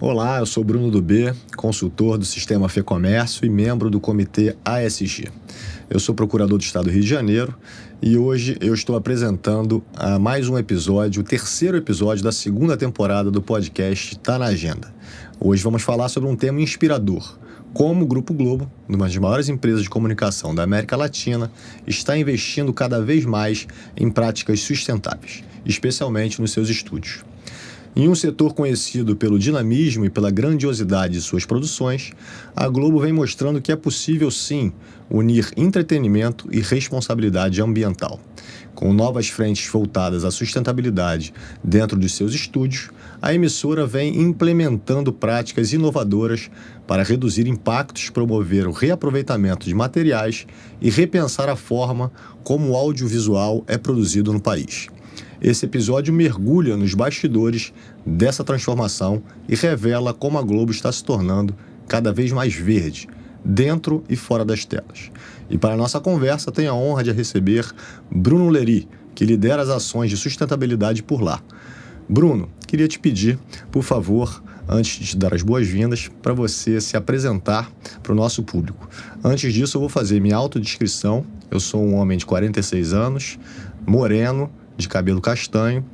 Olá, eu sou Bruno Dubê, consultor do Sistema FEComércio e membro do Comitê ASG. Eu sou procurador do Estado do Rio de Janeiro e hoje eu estou apresentando mais um episódio, o terceiro episódio da segunda temporada do podcast Tá na Agenda. Hoje vamos falar sobre um tema inspirador: como o Grupo Globo, uma das maiores empresas de comunicação da América Latina, está investindo cada vez mais em práticas sustentáveis, especialmente nos seus estúdios. Em um setor conhecido pelo dinamismo e pela grandiosidade de suas produções, a Globo vem mostrando que é possível, sim, unir entretenimento e responsabilidade ambiental. Com novas frentes voltadas à sustentabilidade dentro dos seus estúdios, a emissora vem implementando práticas inovadoras para reduzir impactos, promover o reaproveitamento de materiais e repensar a forma como o audiovisual é produzido no país. Esse episódio mergulha nos bastidores dessa transformação e revela como a Globo está se tornando cada vez mais verde, dentro e fora das telas. E para a nossa conversa, tenho a honra de receber Bruno Lery, que lidera as ações de sustentabilidade por lá. Bruno, queria te pedir, por favor, antes de te dar as boas-vindas, para você se apresentar para o nosso público. Antes disso, eu vou fazer minha autodescrição. Eu sou um homem de 46 anos, moreno, de cabelo castanho,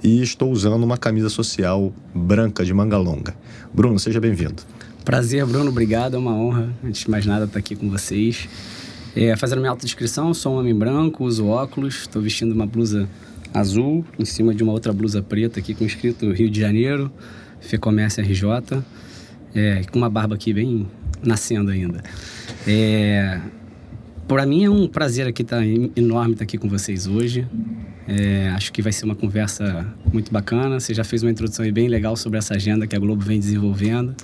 e estou usando uma camisa social branca de manga longa. Bruno, seja bem-vindo. Prazer, Bruno, obrigado, é uma honra, antes de mais nada, estar aqui com vocês. Fazendo minha autodescrição, sou um homem branco, uso óculos, estou vestindo uma blusa azul, em cima de uma outra blusa preta aqui com escrito Rio de Janeiro, FEComércio RJ, com uma barba aqui bem nascendo ainda. Para mim é um prazer enorme estar aqui com vocês hoje. Acho que vai ser uma conversa muito bacana. Você já fez uma introdução aí bem legal sobre essa agenda que a Globo vem desenvolvendo.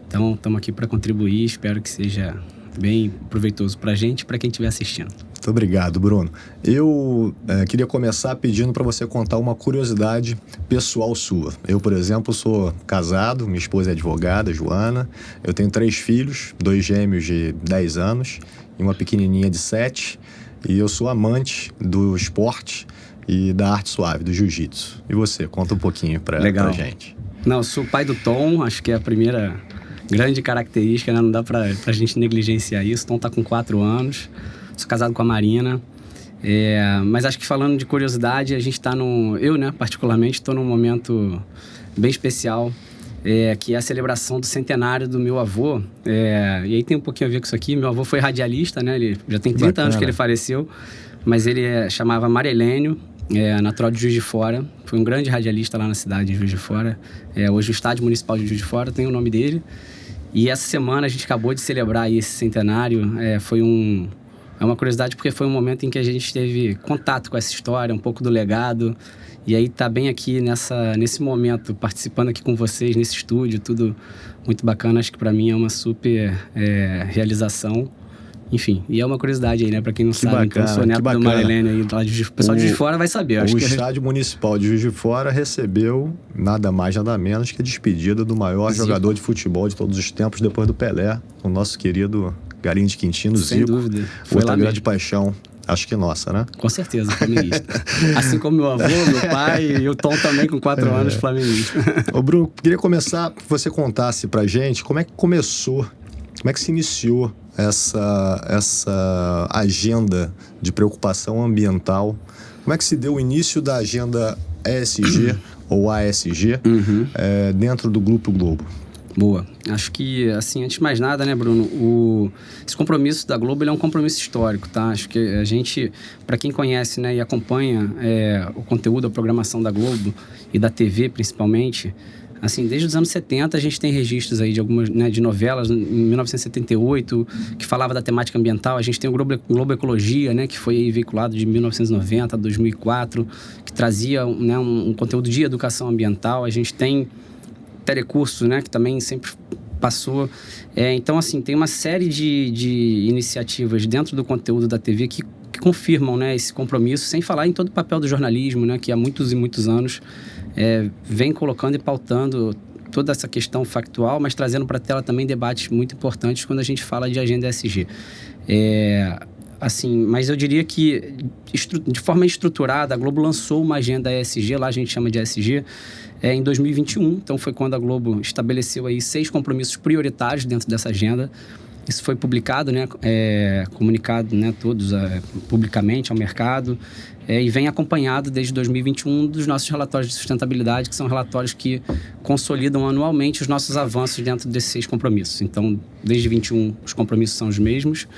Então, estamos aqui para contribuir. Espero que seja bem proveitoso para a gente e para quem estiver assistindo. Muito obrigado, Bruno. Eu queria começar pedindo para você contar uma curiosidade pessoal sua. Eu, por exemplo, sou casado, minha esposa é advogada, Joana. Eu tenho 3 filhos, 2 gêmeos de 10 anos e uma pequenininha de 7. E eu sou amante do esporte e da arte suave, do jiu-jitsu. E você? Conta um pouquinho pra gente. Não, eu sou pai do Tom, acho que é a primeira grande característica, né? Não dá pra gente negligenciar isso. O Tom tá com 4 anos, sou casado com a Marina. Mas acho que falando de curiosidade, a gente tá eu, né, particularmente, estou num momento bem especial, que é a celebração do centenário do meu avô. E aí tem um pouquinho a ver com isso aqui. Meu avô foi radialista, né? Ele já tem 30 anos que ele faleceu, mas ele chamava Marilênio, natural de Juiz de Fora. Foi um grande radialista lá na cidade de Juiz de Fora. Hoje o Estádio Municipal de Juiz de Fora tem o nome dele. E essa semana a gente acabou de celebrar aí esse centenário. É uma curiosidade porque foi um momento em que a gente teve contato com essa história, um pouco do legado. E aí tá bem aqui nesse momento, participando aqui com vocês, nesse estúdio, tudo muito bacana. Acho que para mim é uma super realização. Enfim, e é uma curiosidade aí, né? Pra quem não sabe, bacana, então eu sou neto do Marilene aí, lá de o pessoal de Juiz de Fora vai saber. O Estádio Municipal de Juiz de Fora recebeu nada mais, nada menos que a despedida do maior jogador de futebol de todos os tempos, depois do Pelé, o nosso querido Galinho de Quintino, Zico. Sem dúvida. Foi outra grande paixão, acho que nossa, né? Com certeza, flamenguista. Assim como meu avô, meu pai e o Tom também com 4 anos, flamenguista. Ô Bruno, queria começar que você contasse pra gente como é que começou, como é que se iniciou essa agenda de preocupação ambiental. Como é que se deu o início da agenda ESG ou ASG dentro do Grupo Globo? Boa. Acho que, assim, antes de mais nada, né, Bruno, esse compromisso da Globo, ele é um compromisso histórico, tá? Acho que a gente, para quem conhece, né, e acompanha o conteúdo, a programação da Globo e da TV, principalmente, assim, desde os anos 70 a gente tem registros aí de algumas, né, de novelas, em 1978, que falava da temática ambiental. A gente tem o Globo Ecologia, né, que foi aí veiculado de 1990 a 2004, que trazia, né, um conteúdo de educação ambiental. A gente tem Telecurso, né, que também sempre passou. Então, assim, tem uma série de iniciativas dentro do conteúdo da TV que confirmam, né, esse compromisso, sem falar em todo o papel do jornalismo, né, que há muitos e muitos anos vem colocando e pautando toda essa questão factual, mas trazendo para a tela também debates muito importantes quando a gente fala de agenda ESG. assim, mas eu diria que de forma estruturada, a Globo lançou uma agenda ESG, lá a gente chama de ESG, em 2021. Então foi quando a Globo estabeleceu aí 6 compromissos prioritários dentro dessa agenda. Isso foi publicado, né, comunicado, né, todos publicamente ao mercado, e vem acompanhado desde 2021 dos nossos relatórios de sustentabilidade, que são relatórios que consolidam anualmente os nossos avanços dentro desses 6 compromissos. Então, desde 21, os compromissos são os mesmos,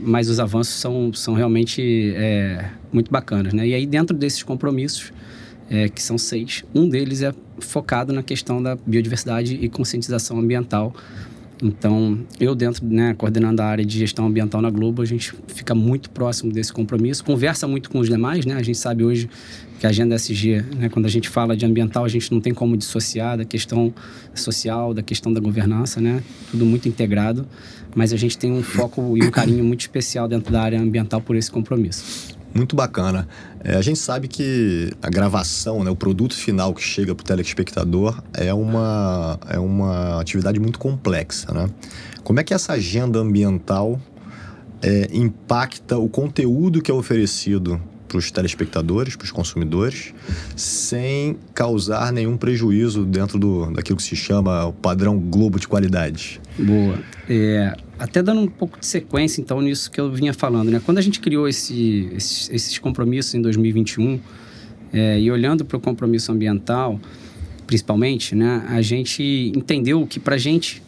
mas os avanços são realmente muito bacanas, né? E aí, dentro desses compromissos, que são 6, um deles é focado na questão da biodiversidade e conscientização ambiental. Então, eu coordenando a área de gestão ambiental na Globo, a gente fica muito próximo desse compromisso, conversa muito com os demais, né? A gente sabe hoje que a agenda ESG, né, quando a gente fala de ambiental, a gente não tem como dissociar da questão social, da questão da governança, né? Tudo muito integrado, mas a gente tem um foco e um carinho muito especial dentro da área ambiental por esse compromisso. Muito bacana. A gente sabe que a gravação, né, o produto final que chega para o telespectador é uma atividade muito complexa, né? Como é que essa agenda ambiental impacta o conteúdo que é oferecido para os telespectadores, para os consumidores, sem causar nenhum prejuízo dentro daquilo que se chama o padrão Globo de qualidade? Boa. Até dando um pouco de sequência, então, nisso que eu vinha falando, né? Quando a gente criou esses compromissos em 2021, e olhando para o compromisso ambiental, principalmente, né? A gente entendeu que para a gente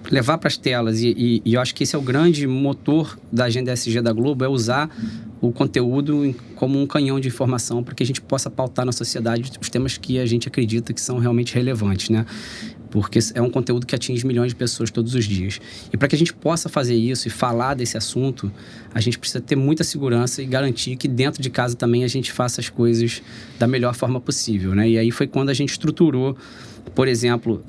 levar para as telas, e eu acho que esse é o grande motor da agenda ESG da Globo, é usar o conteúdo como um canhão de informação para que a gente possa pautar na sociedade os temas que a gente acredita que são realmente relevantes, né? Porque é um conteúdo que atinge milhões de pessoas todos os dias. E para que a gente possa fazer isso e falar desse assunto, a gente precisa ter muita segurança e garantir que dentro de casa também a gente faça as coisas da melhor forma possível, né? E aí foi quando a gente estruturou, por exemplo,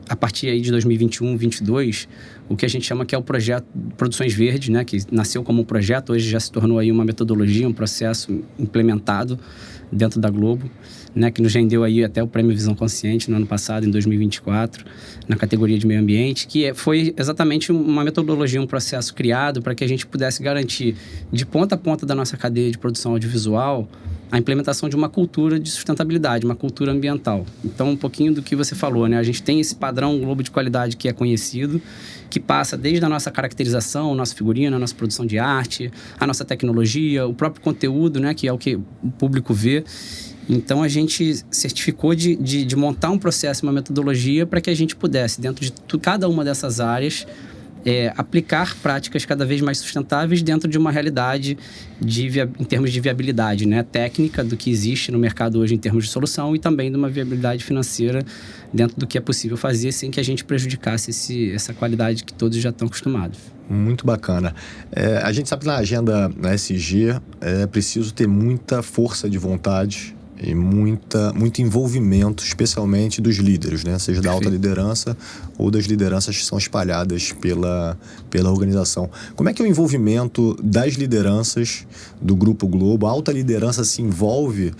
a partir aí de 2021, 2022, o que a gente chama que é o projeto Produções Verdes, né? Que nasceu como um projeto, hoje já se tornou aí uma metodologia, um processo implementado dentro da Globo, né, que nos rendeu aí até o Prêmio Visão Consciente no ano passado, em 2024, na categoria de meio ambiente, que foi exatamente uma metodologia, um processo criado para que a gente pudesse garantir, de ponta a ponta da nossa cadeia de produção audiovisual, a implementação de uma cultura de sustentabilidade, uma cultura ambiental. Então, um pouquinho do que você falou, né? A gente tem esse padrão Globo de qualidade que é conhecido, que passa desde a nossa caracterização, nossa figurina, a nossa produção de arte, a nossa tecnologia, o próprio conteúdo, né? Que é o que o público vê. Então, a gente certificou de montar um processo, uma metodologia para que a gente pudesse, dentro de cada uma dessas áreas, aplicar práticas cada vez mais sustentáveis dentro de uma realidade em termos de viabilidade, né? Técnica do que existe no mercado hoje em termos de solução e também de uma viabilidade financeira dentro do que é possível fazer sem que a gente prejudicasse essa qualidade que todos já estão acostumados. Muito bacana. A gente sabe que na agenda ESG é preciso ter muita força de vontade e muito envolvimento, especialmente dos líderes, né? Seja da alta liderança ou das lideranças que são espalhadas pela organização. Como é que é o envolvimento das lideranças do Grupo Globo? A alta liderança se envolve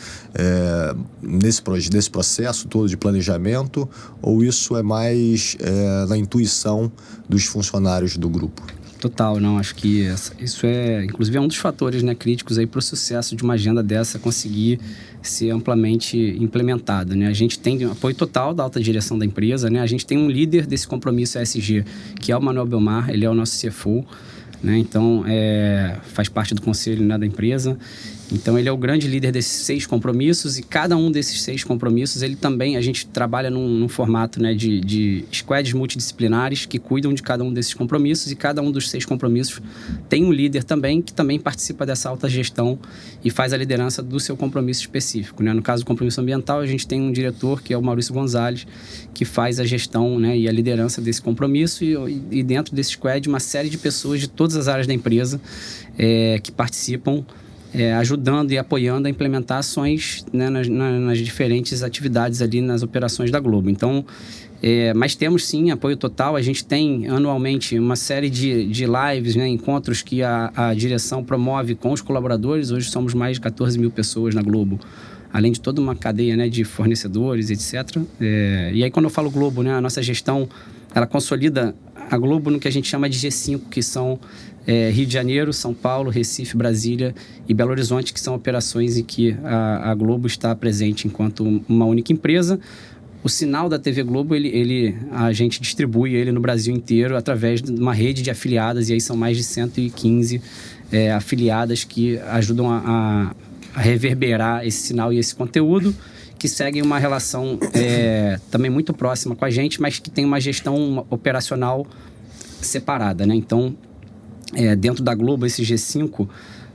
nesse processo todo de planejamento, ou isso é mais na intuição dos funcionários do grupo? Total, não, acho que isso inclusive é um dos fatores, né, críticos aí para o sucesso de uma agenda dessa conseguir ser amplamente implementada, né? A gente tem apoio total da alta direção da empresa, né? A gente tem um líder desse compromisso ESG, que é o Manuel Belmar, ele é o nosso CFO, né? Então, faz parte do conselho, né, da empresa. Então, ele é o grande líder desses 6 compromissos, e cada um desses 6 compromissos, ele também, a gente trabalha num formato, né, de squads multidisciplinares que cuidam de cada um desses compromissos, e cada um dos 6 compromissos tem um líder também, que também participa dessa alta gestão e faz a liderança do seu compromisso específico, né? No caso do compromisso ambiental, a gente tem um diretor, que é o Maurício Gonzalez, que faz a gestão, né, e a liderança desse compromisso, e dentro desse squad, uma série de pessoas de todas as áreas da empresa que participam, ajudando e apoiando a implementar ações, né, nas diferentes atividades ali nas operações da Globo. Então, mas temos sim apoio total. A gente tem anualmente uma série de lives, né, encontros que a direção promove com os colaboradores. Hoje somos mais de 14 mil pessoas na Globo, além de toda uma cadeia, né, de fornecedores, etc. E aí, quando eu falo Globo, né, a nossa gestão, ela consolida a Globo no que a gente chama de G5, que são Rio de Janeiro, São Paulo, Recife, Brasília e Belo Horizonte, que são operações em que a Globo está presente enquanto uma única empresa. O sinal da TV Globo, a gente distribui ele no Brasil inteiro através de uma rede de afiliadas, e aí são mais de 115 afiliadas que ajudam a reverberar esse sinal e esse conteúdo, que seguem uma relação também muito próxima com a gente, mas que tem uma gestão operacional separada, né? Então, dentro da Globo, esse G5,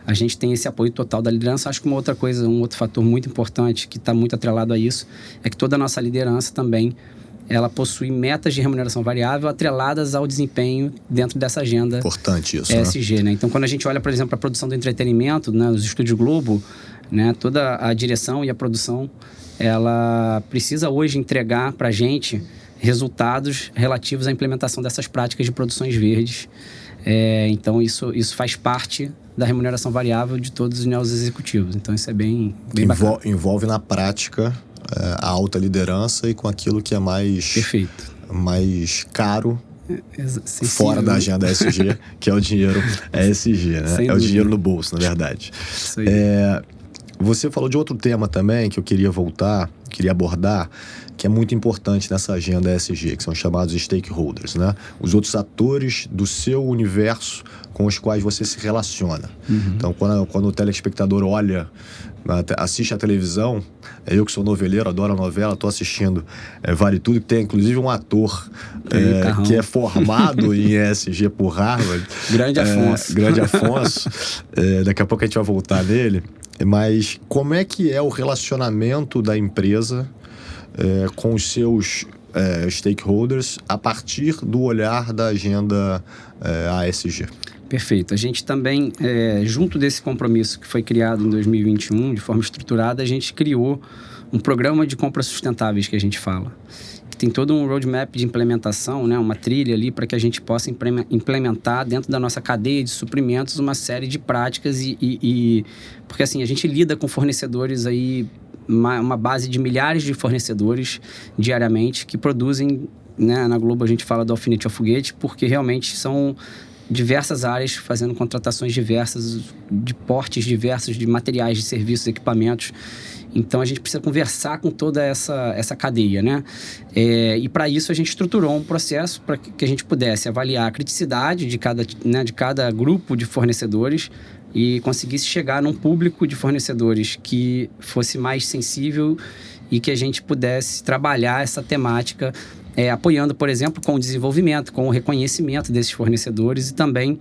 a gente tem esse apoio total da liderança. Acho que uma outra coisa, um outro fator muito importante que está muito atrelado a isso, é que toda a nossa liderança também, ela possui metas de remuneração variável atreladas ao desempenho dentro dessa agenda. Importante isso, ESG, né? Então, quando a gente olha, por exemplo, a produção do entretenimento, né, os estúdios Globo, né, toda a direção e a produção, ela precisa hoje entregar para a gente resultados relativos à implementação dessas práticas de produções verdes. Então, isso faz parte da remuneração variável de todos os neos executivos. Então, isso é bem bacana. Envolve na prática a alta liderança e com aquilo que é mais... Perfeito. Mais caro, fora da agenda ESG, que é o dinheiro ESG, né? É o dinheiro no bolso, na verdade. Isso aí. Você falou de outro tema também que eu queria abordar, que é muito importante nessa agenda ESG, que são chamados stakeholders, né? Os outros atores do seu universo com os quais você se relaciona. Uhum. Então, quando o telespectador assiste a televisão, eu que sou noveleiro, adoro a novela, estou assistindo Vale Tudo, que tem inclusive um ator que é formado em ESG por Harvard. Grande Afonso. Grande Afonso. Daqui a pouco a gente vai voltar nele. Mas como é que é o relacionamento da empresa com os seus stakeholders a partir do olhar da agenda ESG? Perfeito. A gente também, junto desse compromisso que foi criado em 2021, de forma estruturada, a gente criou um programa de compras sustentáveis que a gente fala. Que tem todo um roadmap de implementação, né, uma trilha ali para que a gente possa implementar dentro da nossa cadeia de suprimentos uma série de práticas porque assim, a gente lida com fornecedores aí, uma base de milhares de fornecedores diariamente que produzem, né, na Globo a gente fala do alfinete ao foguete, porque realmente são diversas áreas fazendo contratações diversas, de portes diversos, de materiais, de serviços, equipamentos. Então, a gente precisa conversar com toda essa cadeia, né? E para isso, a gente estruturou um processo para que a gente pudesse avaliar a criticidade de cada grupo de fornecedores e conseguisse chegar num público de fornecedores que fosse mais sensível e que a gente pudesse trabalhar essa temática apoiando, por exemplo, com o desenvolvimento, com o reconhecimento desses fornecedores e também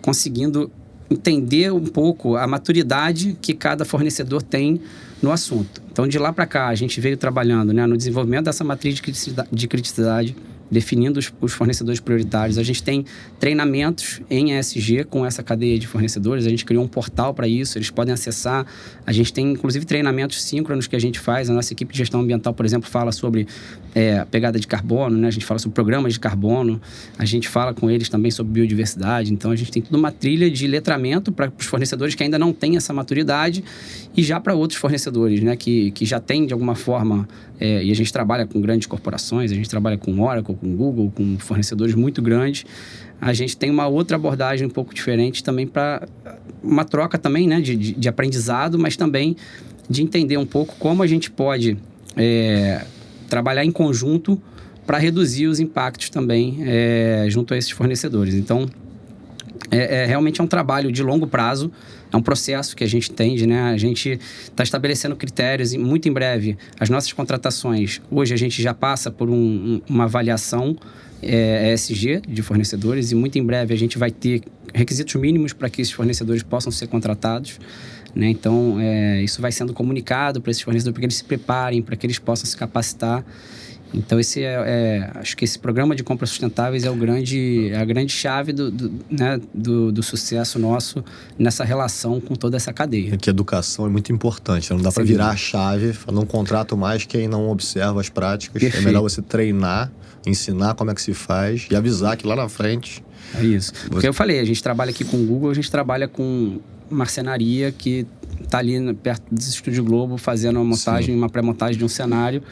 conseguindo entender um pouco a maturidade que cada fornecedor tem no assunto. Então, de lá para cá, a gente veio trabalhando, né, no desenvolvimento dessa matriz de criticidade, definindo os fornecedores prioritários. A gente tem treinamentos em ESG com essa cadeia de fornecedores. A gente criou um portal para isso, eles podem acessar. A gente tem, inclusive, treinamentos síncronos que a gente faz. A nossa equipe de gestão ambiental, por exemplo, fala sobre a pegada de carbono, né? A gente fala sobre programas de carbono. A gente fala com eles também sobre biodiversidade. Então, a gente tem toda uma trilha de letramento para os fornecedores que ainda não têm essa maturidade e já para outros fornecedores, né? Que já têm, de alguma forma... e a gente trabalha com grandes corporações, a gente trabalha com Oracle, com Google, com fornecedores muito grandes. A gente tem uma outra abordagem um pouco diferente também para uma troca também, né, de aprendizado, mas também de entender um pouco como a gente pode trabalhar em conjunto para reduzir os impactos também junto a esses fornecedores. Então, realmente é um trabalho de longo prazo, é um processo que a gente entende, né? A gente está estabelecendo critérios e muito em breve as nossas contratações. Hoje a gente já passa por uma avaliação ESG de fornecedores e muito em breve a gente vai ter requisitos mínimos para que esses fornecedores possam ser contratados, né? Então, isso vai sendo comunicado para esses fornecedores para que eles se preparem, para que eles possam se capacitar. Então, acho que esse programa de compras sustentáveis é a grande chave do sucesso nosso nessa relação com toda essa cadeia. Que a educação é muito importante, não dá para virar a chave, não contrato mais quem não observa as práticas. Perfeito. É melhor você treinar, ensinar como é que se faz e avisar que lá na frente... É isso. Porque eu falei, a gente trabalha aqui com o Google, a gente trabalha com marcenaria que está ali perto do Estúdio Globo fazendo uma montagem, uma pré-montagem de um cenário,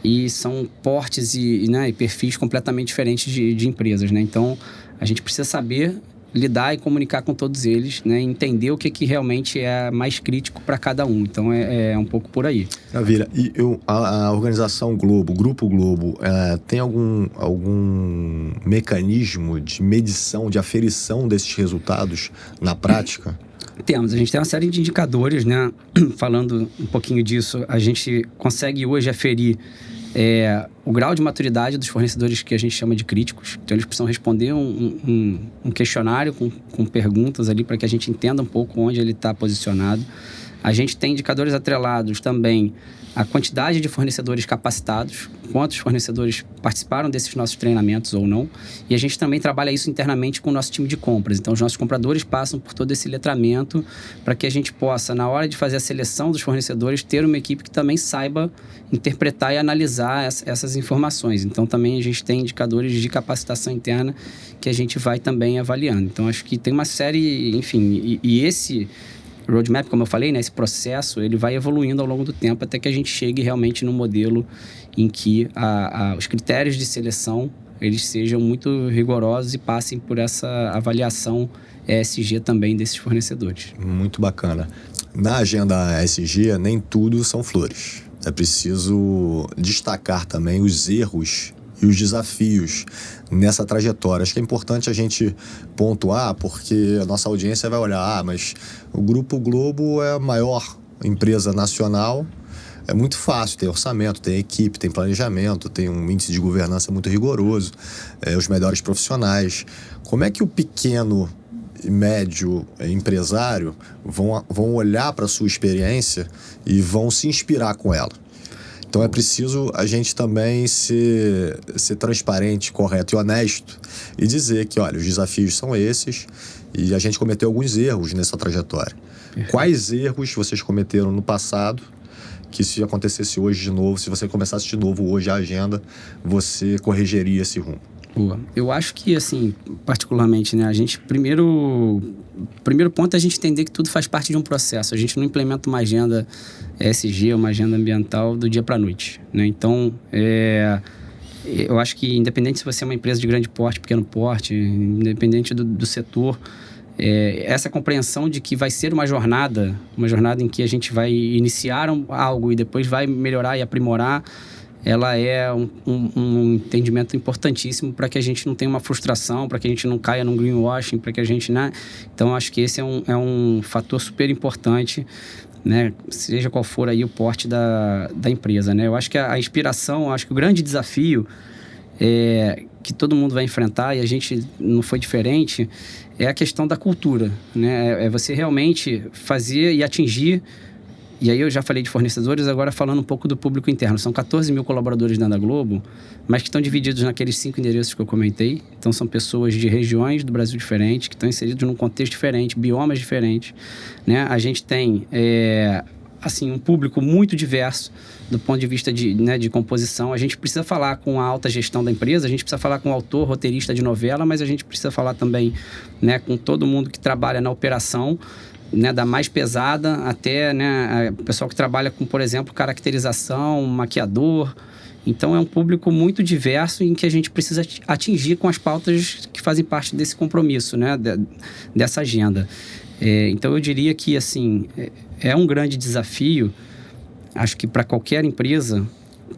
e são portes e perfis completamente diferentes de empresas, né? Então, a gente precisa saber lidar e comunicar com todos eles, né? Entender o que realmente é mais crítico para cada um. Então, é um pouco por aí. Maravilha. E a organização Globo, Grupo Globo, tem algum mecanismo de medição, de aferição desses resultados na prática? Temos. A gente tem uma série de indicadores, né? Falando um pouquinho disso, a gente consegue hoje aferir o grau de maturidade dos fornecedores que a gente chama de críticos. Então, eles precisam responder um questionário com perguntas ali para que a gente entenda um pouco onde ele está posicionado. A gente tem indicadores atrelados também à quantidade de fornecedores capacitados, quantos fornecedores participaram desses nossos treinamentos ou não. E a gente também trabalha isso internamente com o nosso time de compras. Então, os nossos compradores passam por todo esse letramento para que a gente possa, na hora de fazer a seleção dos fornecedores, ter uma equipe que também saiba interpretar e analisar essas informações. Então, também a gente tem indicadores de capacitação interna que a gente vai também avaliando. Então, acho que tem uma série, enfim, e esse roadmap, como eu falei, né, esse processo, ele vai evoluindo ao longo do tempo até que a gente chegue realmente num modelo em que os critérios de seleção, eles sejam muito rigorosos e passem por essa avaliação ESG também desses fornecedores. Muito bacana. Na agenda ESG, nem tudo são flores. É preciso destacar também os erros e os desafios nessa trajetória. Acho que é importante a gente pontuar, porque a nossa audiência vai olhar, mas o Grupo Globo é a maior empresa nacional, é muito fácil, tem orçamento, tem equipe, tem planejamento, tem um índice de governança muito rigoroso, os melhores profissionais. Como é que o pequeno e médio empresário vão olhar para a sua experiência e vão se inspirar com ela? Então, é preciso a gente também ser transparente, correto e honesto e dizer que, olha, os desafios são esses e a gente cometeu alguns erros nessa trajetória. Quais erros vocês cometeram no passado que, se acontecesse hoje de novo, se você começasse de novo hoje a agenda, você corrigiria esse rumo? Boa. Eu acho que, assim, particularmente, né, a gente, primeiro ponto é a gente entender que tudo faz parte de um processo. A gente não implementa uma agenda ESG, uma agenda ambiental do dia para a noite, né? Então, eu acho que, independente se você é uma empresa de grande porte, pequeno porte, independente do setor, essa compreensão de que vai ser uma jornada em que a gente vai iniciar algo e depois vai melhorar e aprimorar, ela é um entendimento importantíssimo para que a gente não tenha uma frustração, para que a gente não caia num greenwashing, para que a gente, né? Então, acho que esse é um fator super importante, né? Seja qual for aí o porte da empresa, né? Eu acho que a inspiração, acho que o grande desafio que todo mundo vai enfrentar, e a gente não foi diferente, é a questão da cultura, né? É você realmente fazer e atingir. E aí eu já falei de fornecedores, agora falando um pouco do público interno. São 14 mil colaboradores dentro da Globo, mas que estão divididos naqueles 5 endereços que eu comentei. Então, são pessoas de regiões do Brasil diferentes, que estão inseridos num contexto diferente, biomas diferentes, né? A gente tem, um público muito diverso do ponto de vista de composição. A gente precisa falar com a alta gestão da empresa, a gente precisa falar com o autor, roteirista de novela, mas a gente precisa falar também, né, com todo mundo que trabalha na operação, né, da mais pesada até, né, o pessoal que trabalha com, por exemplo, caracterização, maquiador. Então, é um público muito diverso em que a gente precisa atingir com as pautas que fazem parte desse compromisso, né, dessa agenda. Então, eu diria que, assim, é um grande desafio, acho que para qualquer empresa,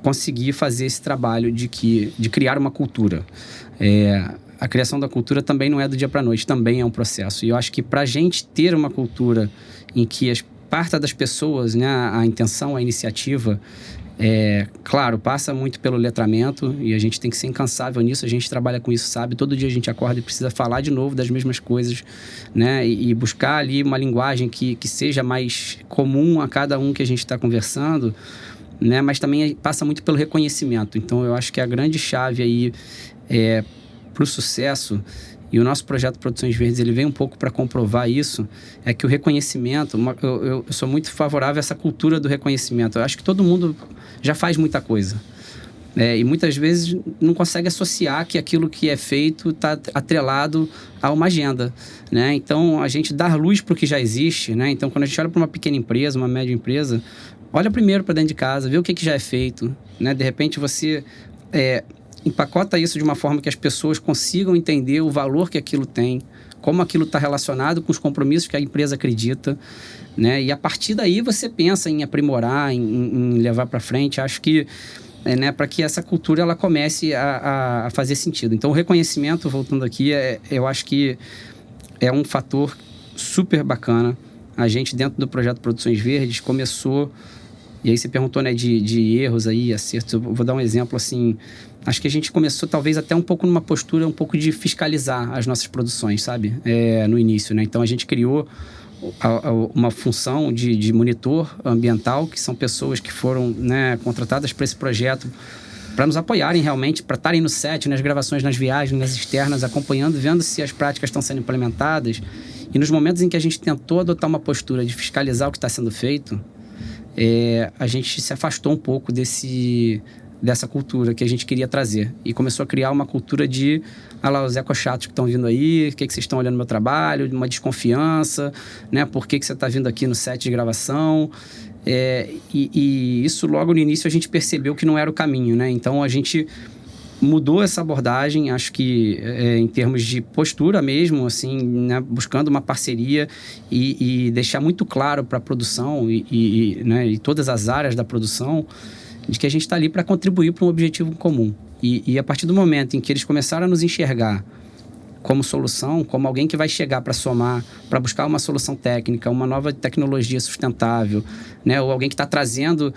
conseguir fazer esse trabalho de criar uma cultura. A criação da cultura também não é do dia para a noite, também é um processo. E eu acho que para a gente ter uma cultura em que parte das pessoas, né, a intenção, a iniciativa, claro, passa muito pelo letramento e a gente tem que ser incansável nisso, a gente trabalha com isso, sabe? Todo dia a gente acorda e precisa falar de novo das mesmas coisas, né? E buscar ali uma linguagem que seja mais comum a cada um que a gente está conversando, né? Mas também passa muito pelo reconhecimento. Então, eu acho que a grande chave aí para o sucesso, e o nosso projeto Produções Verdes, ele vem um pouco para comprovar isso, é que o reconhecimento, eu sou muito favorável a essa cultura do reconhecimento. Eu acho que todo mundo já faz muita coisa, E muitas vezes não consegue associar que aquilo que é feito está atrelado a uma agenda, né? Então, a gente dar luz para o que já existe, né? Então, quando a gente olha para uma pequena empresa, uma média empresa, olha primeiro para dentro de casa, vê o que já é feito, né? De repente, você empacota isso de uma forma que as pessoas consigam entender o valor que aquilo tem, como aquilo está relacionado com os compromissos que a empresa acredita, né? E a partir daí você pensa em aprimorar, em levar para frente. Acho que né, para que essa cultura ela comece a fazer sentido. Então, o reconhecimento, voltando aqui, eu acho que é um fator super bacana. A gente, dentro do projeto Produções Verdes, começou... E aí você perguntou, né, de erros aí, acertos. Eu vou dar um exemplo, assim... Acho que a gente começou, talvez, até um pouco numa postura, um pouco de fiscalizar as nossas produções, sabe? No início, né? Então, a gente criou uma função de monitor ambiental, que são pessoas que foram, né, contratadas para esse projeto, para nos apoiarem realmente, para estarem no set, nas gravações, nas viagens, nas externas, acompanhando, vendo se as práticas estão sendo implementadas. E nos momentos em que a gente tentou adotar uma postura de fiscalizar o que está sendo feito, a gente se afastou um pouco dessa cultura que a gente queria trazer. E começou a criar uma cultura de... Ah lá, os ecochatos que estão vindo aí, o que vocês estão olhando no meu trabalho, uma desconfiança, né? Por que você está vindo aqui no set de gravação? E isso logo no início a gente percebeu que não era o caminho, né? Então a gente mudou essa abordagem, acho que em termos de postura mesmo, assim, né? Buscando uma parceria e deixar muito claro para a produção né? E todas as áreas da produção, de que a gente está ali para contribuir para um objetivo comum. E a partir do momento em que eles começaram a nos enxergar como solução, como alguém que vai chegar para somar, para buscar uma solução técnica, uma nova tecnologia sustentável, né? Ou alguém que está trazendo...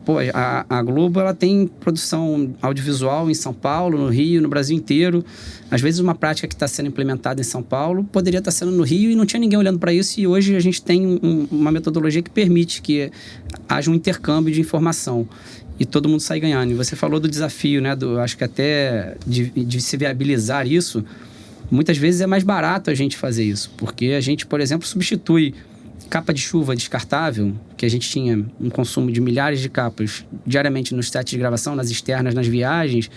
Pô, a Globo, ela tem produção audiovisual em São Paulo, no Rio, no Brasil inteiro. Às vezes, uma prática que está sendo implementada em São Paulo poderia estar sendo no Rio e não tinha ninguém olhando para isso. E hoje a gente tem uma metodologia que permite que haja um intercâmbio de informação e todo mundo sai ganhando. E você falou do desafio, né? Acho que até de se viabilizar isso. Muitas vezes é mais barato a gente fazer isso, porque a gente, por exemplo, substitui capa de chuva descartável, que a gente tinha um consumo de milhares de capas diariamente nos sets de gravação, nas externas, nas viagens,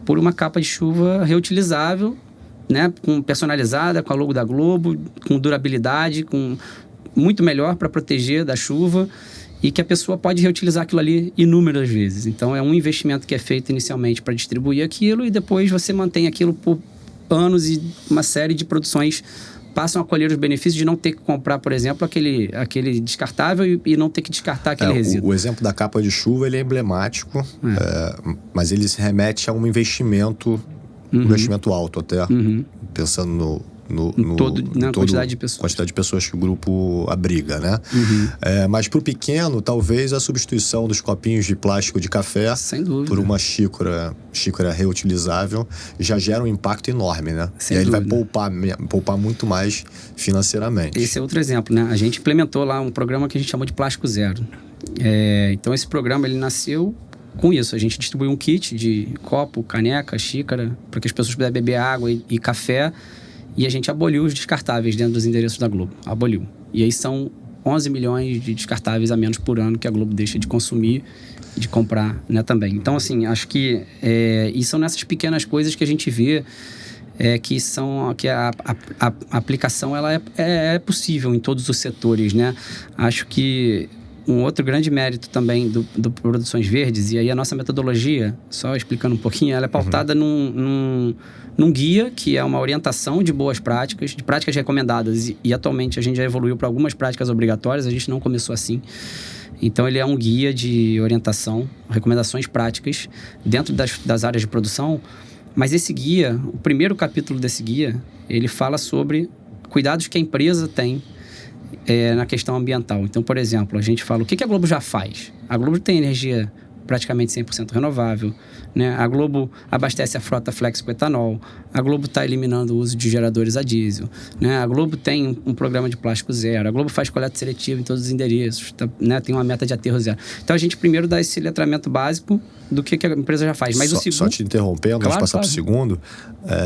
por uma capa de chuva reutilizável, né? Personalizada, com a logo da Globo, com durabilidade, com muito melhor para proteger da chuva, e que a pessoa pode reutilizar aquilo ali inúmeras vezes. Então, é um investimento que é feito inicialmente para distribuir aquilo e depois você mantém aquilo por anos e uma série de produções passam a colher os benefícios de não ter que comprar, por exemplo, aquele descartável e não ter que descartar aquele resíduo. O exemplo da capa de chuva, ele é emblemático, mas ele se remete a um investimento, investimento alto até, pensando no quantidade de pessoas. Quantidade de pessoas que o grupo abriga, né? Mas para o pequeno, talvez a substituição dos copinhos de plástico de café por uma xícara reutilizável já gera um impacto enorme, né? Sem e aí dúvida. ele vai poupar muito mais financeiramente. Esse é outro exemplo, né? A gente implementou lá um programa que a gente chamou de Plástico Zero. Então, esse programa, ele nasceu com isso. A gente distribuiu um kit de copo, caneca, xícara, para que as pessoas pudessem beber água e café. E a gente aboliu os descartáveis dentro dos endereços da Globo. Aboliu. E aí são 11 milhões de descartáveis a menos por ano que a Globo deixa de consumir, de comprar, né, também. Então, assim, acho que... e são nessas pequenas coisas que a gente vê que a aplicação ela é possível em todos os setores, né? Acho que um outro grande mérito também do Produções Verdes, e aí a nossa metodologia, só explicando um pouquinho, ela é pautada num guia, que é uma orientação de boas práticas, de práticas recomendadas, e atualmente a gente já evoluiu para algumas práticas obrigatórias, a gente não começou assim. Então, ele é um guia de orientação, recomendações práticas dentro das áreas de produção, mas esse guia, o primeiro capítulo desse guia, ele fala sobre cuidados que a empresa tem na questão ambiental. Então, por exemplo, a gente fala o que a Globo já faz. A Globo tem energia praticamente 100% renovável, né? A Globo abastece a frota flex com etanol. A Globo está eliminando o uso de geradores a diesel, né? A Globo tem um programa de plástico zero. A Globo faz coleta seletiva em todos os endereços, né? Tem uma meta de aterro zero. Então, a gente primeiro dá esse letramento básico do que a empresa já faz. Mas só te interrompendo, claro, antes de passar para o segundo,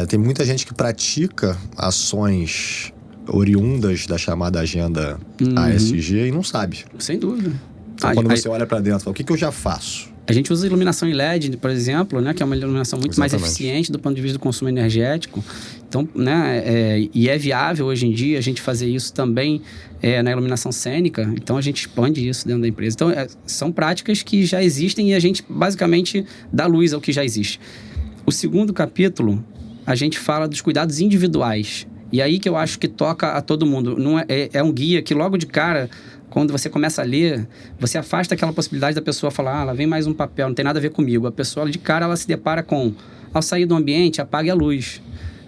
tem muita gente que pratica ações oriundas da chamada agenda ASG e não sabe. Sem dúvida. Então, quando você olha para dentro, fala, o que eu já faço? A gente usa iluminação em LED, por exemplo, né, que é uma iluminação muito mais Exatamente. eficiente do ponto de vista do consumo energético. Então, né, e é viável hoje em dia a gente fazer isso também na iluminação cênica. Então, a gente expande isso dentro da empresa. Então, são práticas que já existem e a gente basicamente dá luz ao que já existe. O segundo capítulo, a gente fala dos cuidados individuais. E aí que eu acho que toca a todo mundo. Não é um guia que logo de cara, quando você começa a ler, você afasta aquela possibilidade da pessoa falar, lá vem mais um papel, não tem nada a ver comigo. A pessoa de cara, ela se depara com, ao sair do ambiente, apague a luz.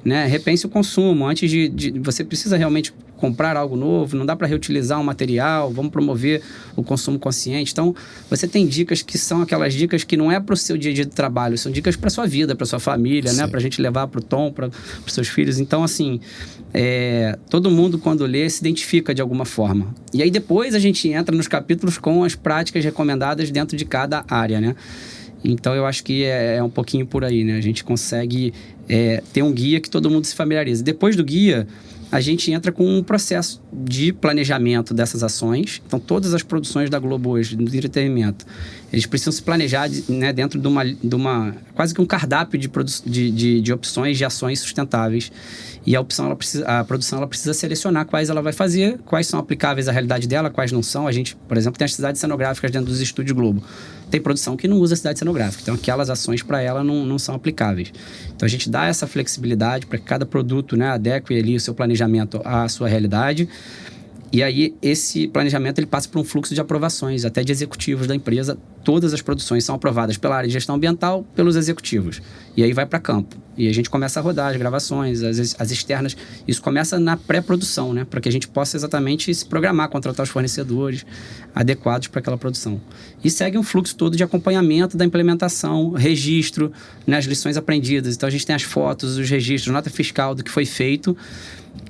Né? Repense o consumo. Antes de você precisa realmente comprar algo novo, não dá para reutilizar um material, vamos promover o consumo consciente. Então, você tem dicas que são aquelas dicas que não é para o seu dia a dia de trabalho, são dicas para sua vida, para sua família, né? Para a gente levar para o Tom, para os seus filhos. Então, assim, todo mundo quando lê se identifica de alguma forma. E aí depois a gente entra nos capítulos com as práticas recomendadas dentro de cada área, né? Então, eu acho que é um pouquinho por aí, né? A gente consegue ter um guia que todo mundo se familiariza. Depois do guia, a gente entra com um processo de planejamento dessas ações. Então, todas as produções da Globo hoje, do entretenimento, eles precisam se planejar né, dentro de uma quase que um cardápio de opções de ações sustentáveis. E a produção ela precisa selecionar quais ela vai fazer, quais são aplicáveis à realidade dela, quais não são. A gente, por exemplo, tem as cidades cenográficas dentro dos estúdios Globo. Tem produção que não usa cidade cenográfica, então aquelas ações para ela não são aplicáveis. Então a gente dá essa flexibilidade para que cada produto, né, adeque ali o seu planejamento à sua realidade. E aí, esse planejamento ele passa por um fluxo de aprovações, até de executivos da empresa. Todas as produções são aprovadas pela área de gestão ambiental, pelos executivos. E aí vai para campo. E a gente começa a rodar as gravações, as externas. Isso começa na pré-produção, né? Para que a gente possa exatamente se programar, contratar os fornecedores adequados para aquela produção. E segue um fluxo todo de acompanhamento da implementação, registro, né? As lições aprendidas. Então, a gente tem as fotos, os registros, nota fiscal do que foi feito.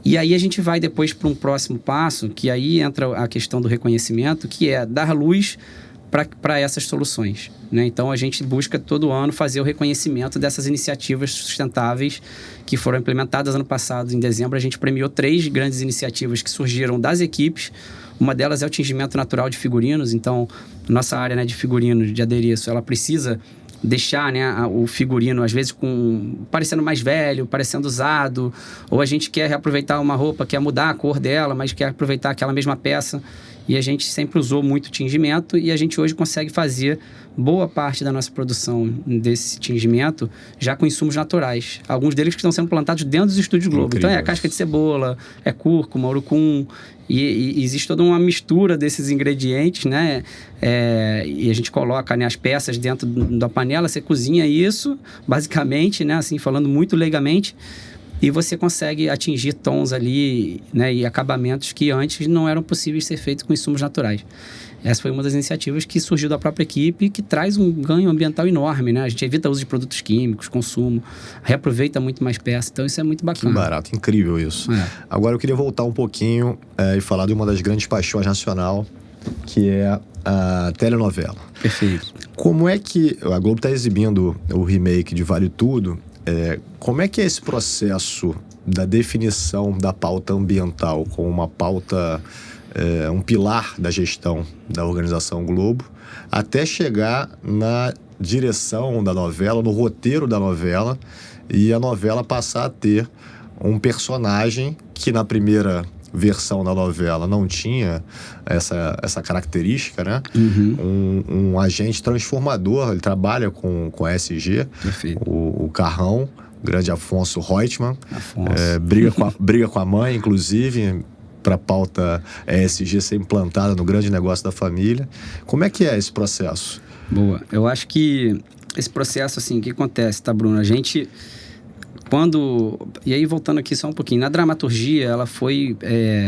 E aí a gente vai depois para um próximo passo, que aí entra a questão do reconhecimento, que é dar luz para essas soluções. Né? Então, a gente busca todo ano fazer o reconhecimento dessas iniciativas sustentáveis que foram implementadas ano passado. Em dezembro, a gente premiou 3 grandes iniciativas que surgiram das equipes. Uma delas é o tingimento natural de figurinos. Então, nossa área, né, de figurinos, de adereço, ela precisa deixar, né, o figurino, às vezes, parecendo mais velho, parecendo usado, ou a gente quer reaproveitar uma roupa, quer mudar a cor dela, mas quer aproveitar aquela mesma peça. E a gente sempre usou muito tingimento e a gente hoje consegue fazer boa parte da nossa produção desse tingimento já com insumos naturais. Alguns deles que estão sendo plantados dentro dos estúdios Globo. Incrível. Então, casca de cebola, cúrcuma, urucum. E existe toda uma mistura desses ingredientes, né? E a gente coloca, né, as peças dentro da panela, você cozinha isso, basicamente, né? Assim, falando muito leigamente, e você consegue atingir tons ali, né, e acabamentos que antes não eram possíveis ser feitos com insumos naturais. Essa foi uma das iniciativas que surgiu da própria equipe, que traz um ganho ambiental enorme, né? A gente evita o uso de produtos químicos, consumo, reaproveita muito mais peças, então isso é muito bacana. Que barato, incrível isso. Agora eu queria voltar um pouquinho e falar de uma das grandes paixões nacional, que é a telenovela. Perfeito. Como é que a Globo está exibindo o remake de Vale Tudo? Como é que é esse processo da definição da pauta ambiental como uma pauta, um pilar da gestão da organização Globo, até chegar na direção da novela, no roteiro da novela, e a novela passar a ter um personagem que na primeira versão da novela não tinha essa característica, né? Uhum. Um agente transformador, ele trabalha com a ESG, o Carrão, grande Afonso Reutemann, briga com a mãe, inclusive, para a pauta ESG ser implantada no grande negócio da família. Como é que é esse processo? Boa. Eu acho que esse processo, assim, o que acontece, tá, Bruno? A gente... E aí, voltando aqui só um pouquinho, na dramaturgia, ela foi,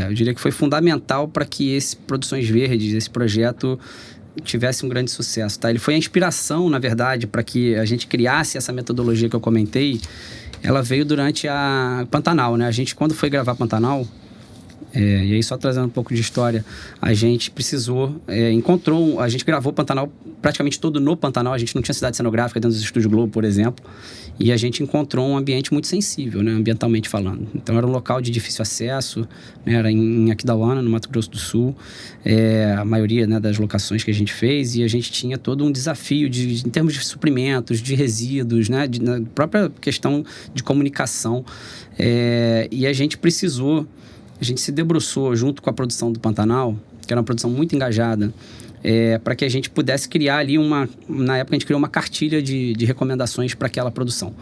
eu diria que foi fundamental para que esse Produções Verdes, esse projeto, tivesse um grande sucesso, tá? Ele foi a inspiração, na verdade, para que a gente criasse essa metodologia que eu comentei. Ela veio durante a Pantanal, né? A gente, quando foi gravar Pantanal, E aí, só trazendo um pouco de história, a gente precisou, a gente gravou o Pantanal praticamente todo no Pantanal, a gente não tinha cidade cenográfica dentro dos Estúdios Globo, por exemplo, e a gente encontrou um ambiente muito sensível, né, ambientalmente falando. Então, era um local de difícil acesso, né, era em Aquidauana, no Mato Grosso do Sul, a maioria, né, das locações que a gente fez, e a gente tinha todo um desafio em termos de suprimentos, de resíduos, né, na própria questão de comunicação, e a gente se debruçou junto com a produção do Pantanal, que era uma produção muito engajada, para que a gente pudesse criar ali na época a gente criou uma cartilha de recomendações para aquela produção.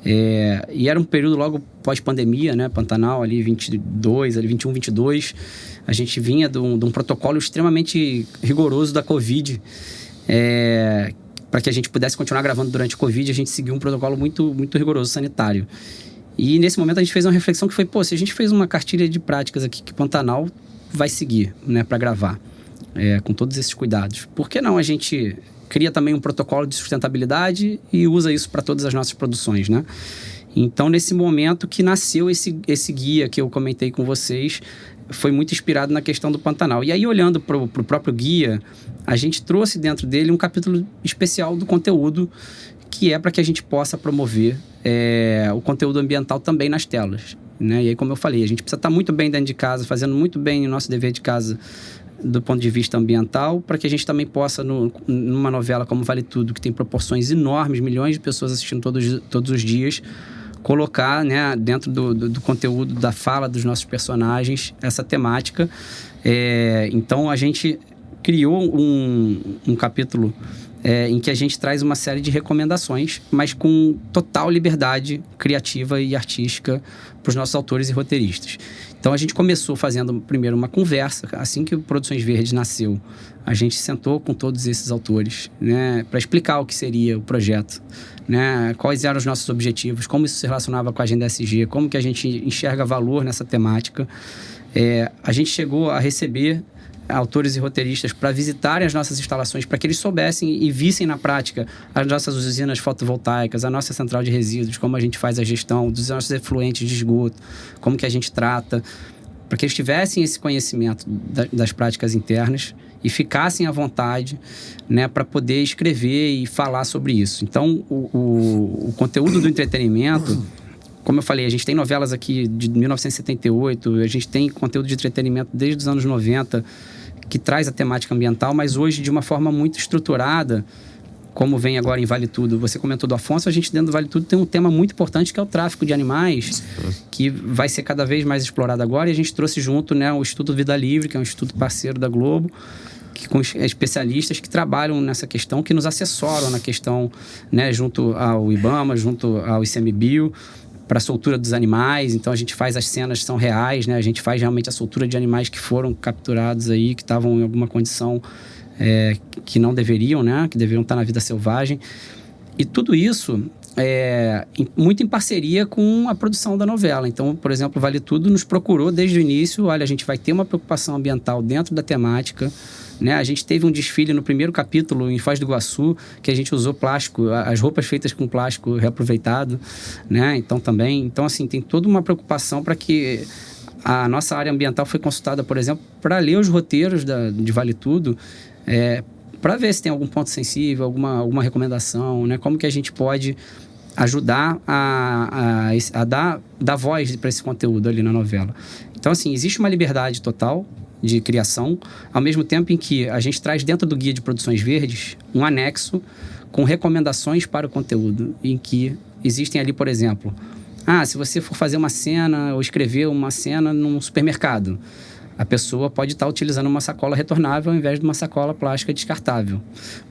E era um período logo pós-pandemia, né? Pantanal ali 22, ali 21, 22. A gente vinha de um protocolo extremamente rigoroso da Covid. Para que a gente pudesse continuar gravando durante a Covid, a gente seguiu um protocolo muito, muito rigoroso sanitário. E nesse momento a gente fez uma reflexão que foi, se a gente fez uma cartilha de práticas aqui que Pantanal vai seguir, né, para gravar, com todos esses cuidados, por que não a gente cria também um protocolo de sustentabilidade e usa isso para todas as nossas produções, né? Então, nesse momento que nasceu esse guia que eu comentei com vocês, foi muito inspirado na questão do Pantanal. E aí, olhando para o próprio guia, a gente trouxe dentro dele um capítulo especial do conteúdo, que é para que a gente possa promover o conteúdo ambiental também nas telas, né? E aí, como eu falei, a gente precisa estar muito bem dentro de casa, fazendo muito bem o nosso dever de casa do ponto de vista ambiental, para que a gente também possa, numa novela como Vale Tudo, que tem proporções enormes, milhões de pessoas assistindo todos os dias, colocar, né, dentro do conteúdo, da fala dos nossos personagens, essa temática. Então, a gente criou um capítulo em que a gente traz uma série de recomendações, mas com total liberdade criativa e artística para os nossos autores e roteiristas. Então, a gente começou fazendo primeiro uma conversa. Assim que o Produções Verdes nasceu, a gente sentou com todos esses autores, né, para explicar o que seria o projeto, né, quais eram os nossos objetivos, como isso se relacionava com a Agenda ESG, como que a gente enxerga valor nessa temática. A gente chegou a receber autores e roteiristas para visitarem as nossas instalações, para que eles soubessem e vissem na prática as nossas usinas fotovoltaicas, a nossa central de resíduos, como a gente faz a gestão dos nossos efluentes de esgoto, como que a gente trata, para que eles tivessem esse conhecimento das práticas internas e ficassem à vontade, né, para poder escrever e falar sobre isso. Então, o conteúdo do entretenimento, como eu falei, a gente tem novelas aqui de 1978, a gente tem conteúdo de entretenimento desde os anos 90, que traz a temática ambiental, mas hoje de uma forma muito estruturada, como vem agora em Vale Tudo. Você comentou do Afonso, a gente dentro do Vale Tudo tem um tema muito importante, que é o tráfico de animais, que vai ser cada vez mais explorado agora, e a gente trouxe junto, né, o Instituto Vida Livre, que é um instituto parceiro da Globo, com especialistas que trabalham nessa questão, que nos assessoram na questão, né, junto ao IBAMA, junto ao ICMBio, para a soltura dos animais. Então, a gente faz as cenas que são reais, né? A gente faz realmente a soltura de animais que foram capturados aí, que estavam em alguma condição que não deveriam, né? Que deveriam estar na vida selvagem. E tudo isso muito em parceria com a produção da novela. Então, por exemplo, Vale Tudo nos procurou desde o início. Olha, a gente vai ter uma preocupação ambiental dentro da temática, né? A gente teve um desfile no primeiro capítulo em Foz do Iguaçu, que a gente usou plástico, as roupas feitas com plástico reaproveitado, né? Então, assim, tem toda uma preocupação para que a nossa área ambiental foi consultada, por exemplo, para ler os roteiros de Vale Tudo, para ver se tem algum ponto sensível, alguma recomendação, né? Como que a gente pode ajudar a dar voz para esse conteúdo ali na novela. Então, assim, existe uma liberdade total de criação, ao mesmo tempo em que a gente traz dentro do Guia de Produções Verdes um anexo com recomendações para o conteúdo, em que existem ali, por exemplo, se você for fazer uma cena ou escrever uma cena num supermercado, a pessoa pode estar utilizando uma sacola retornável ao invés de uma sacola plástica descartável.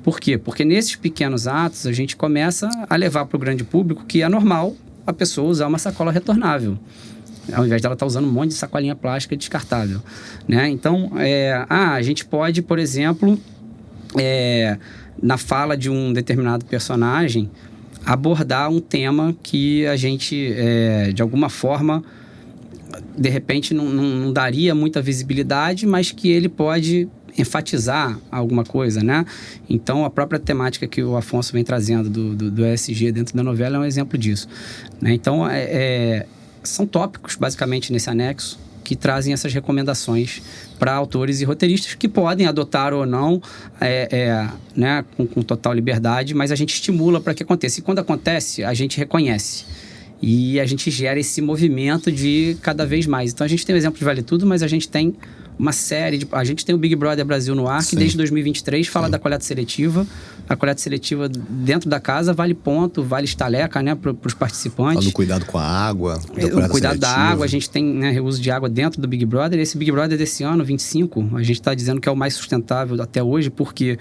Por quê? Porque nesses pequenos atos a gente começa a levar para o grande público que é normal a pessoa usar uma sacola retornável, ao invés dela estar usando um monte de sacolinha plástica descartável, né? Então, a gente pode, por exemplo, na fala de um determinado personagem, abordar um tema que a gente, de alguma forma, de repente não daria muita visibilidade, mas que ele pode enfatizar alguma coisa, né? Então, a própria temática que o Afonso vem trazendo do ESG dentro da novela é um exemplo disso, né? Então, são tópicos, basicamente, nesse anexo, que trazem essas recomendações para autores e roteiristas que podem adotar ou não, né, com total liberdade, mas a gente estimula para que aconteça. E quando acontece, a gente reconhece. E a gente gera esse movimento de cada vez mais. Então, a gente tem o exemplo de Vale Tudo, mas a gente tem uma série de... A gente tem o Big Brother Brasil no ar, que desde 2023 fala da coleta seletiva. A coleta seletiva dentro da casa vale ponto, vale estaleca, né, para os participantes. Fala do cuidado com a água, o cuidado da água, a gente tem, né, reuso de água dentro do Big Brother. Esse Big Brother desse ano, 25, a gente está dizendo que é o mais sustentável até hoje, porque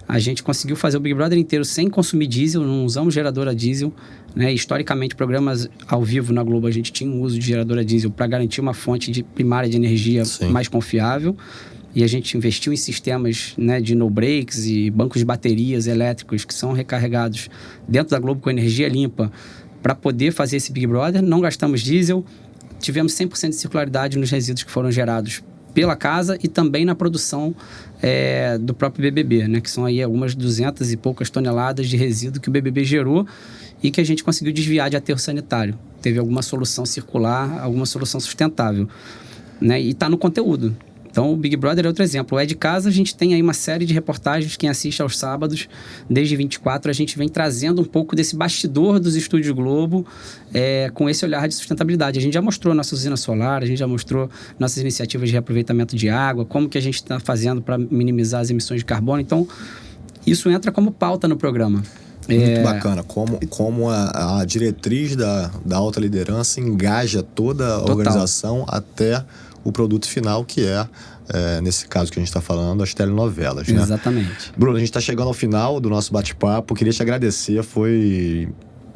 a gente conseguiu fazer o Big Brother inteiro sem consumir diesel, não usamos gerador a diesel, né? Historicamente, programas ao vivo na Globo, a gente tinha um uso de gerador a diesel para garantir uma fonte primária de energia mais confiável. E a gente investiu em sistemas, né, de no-breaks e bancos de baterias elétricos que são recarregados dentro da Globo com energia limpa para poder fazer esse Big Brother. Não gastamos diesel, tivemos 100% de circularidade nos resíduos que foram gerados pela casa e também na produção do próprio BBB, né, que são aí algumas 200 e poucas toneladas de resíduo que o BBB gerou e que a gente conseguiu desviar de aterro sanitário. Teve alguma solução circular, alguma solução sustentável, né, e está no conteúdo. Então, o Big Brother é outro exemplo. O É de Casa, a gente tem aí uma série de reportagens, quem assiste aos sábados, desde 24, a gente vem trazendo um pouco desse bastidor dos estúdios Globo, com esse olhar de sustentabilidade. A gente já mostrou nossa usina solar, a gente já mostrou nossas iniciativas de reaproveitamento de água, como que a gente está fazendo para minimizar as emissões de carbono. Então, isso entra como pauta no programa. Muito bacana, como a diretriz da alta liderança engaja toda a organização até o produto final, que nesse caso que a gente está falando, as telenovelas, né? Exatamente. Bruno, a gente está chegando ao final do nosso bate-papo. Queria te agradecer, foi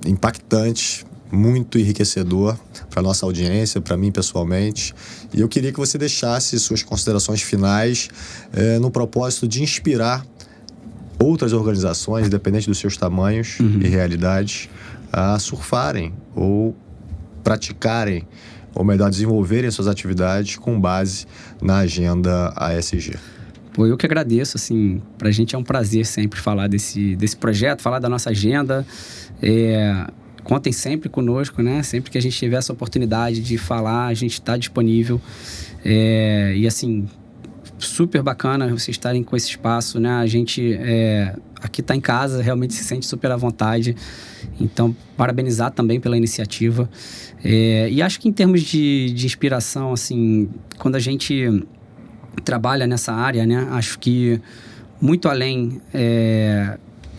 impactante, muito enriquecedor para a nossa audiência, para mim pessoalmente. E eu queria que você deixasse suas considerações finais no propósito de inspirar outras organizações, independente dos seus tamanhos e realidades, a surfarem ou praticarem, ou melhor, desenvolverem suas atividades com base na agenda ASG. Pô, eu que agradeço, assim, pra gente é um prazer sempre falar desse projeto, falar da nossa agenda. Contem sempre conosco, né? Sempre que a gente tiver essa oportunidade de falar, a gente está disponível. E assim, super bacana vocês estarem com esse espaço, né? A gente aqui está em casa, realmente se sente super à vontade. Então, parabenizar também pela iniciativa. E acho que em termos de inspiração, assim, quando a gente trabalha nessa área, né? Acho que muito além...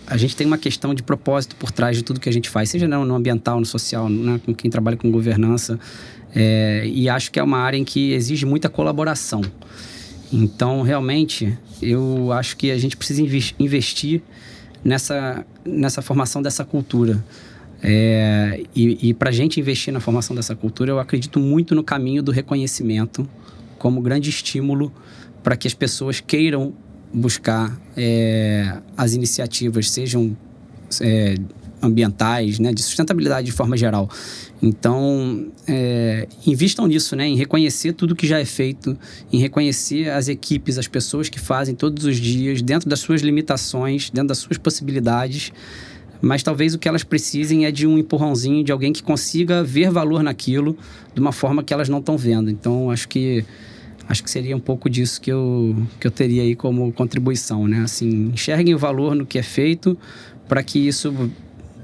a gente tem uma questão de propósito por trás de tudo que a gente faz, seja no ambiental, no social, né? Com quem trabalha com governança. E acho que é uma área em que exige muita colaboração. Então, realmente, eu acho que a gente precisa investir nessa formação dessa cultura. E para a gente investir na formação dessa cultura, eu acredito muito no caminho do reconhecimento como grande estímulo para que as pessoas queiram buscar as iniciativas, sejam ambientais, né, de sustentabilidade de forma geral. Então, invistam nisso, né, em reconhecer tudo que já é feito, em reconhecer as equipes, as pessoas que fazem todos os dias, dentro das suas limitações, dentro das suas possibilidades. Mas talvez o que elas precisem é de um empurrãozinho, de alguém que consiga ver valor naquilo de uma forma que elas não estão vendo. Então, acho que seria um pouco disso que eu teria aí como contribuição, né? Assim, enxerguem o valor no que é feito para que isso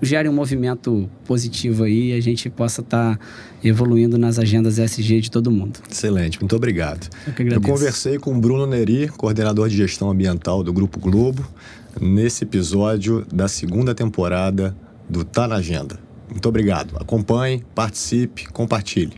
gere um movimento positivo aí e a gente possa estar evoluindo nas agendas ESG de todo mundo. Excelente, muito obrigado. Eu conversei com o Bruno Neri, coordenador de gestão ambiental do Grupo Globo, nesse episódio da 2ª temporada do Tá na Agenda. Muito obrigado. Acompanhe, participe, compartilhe.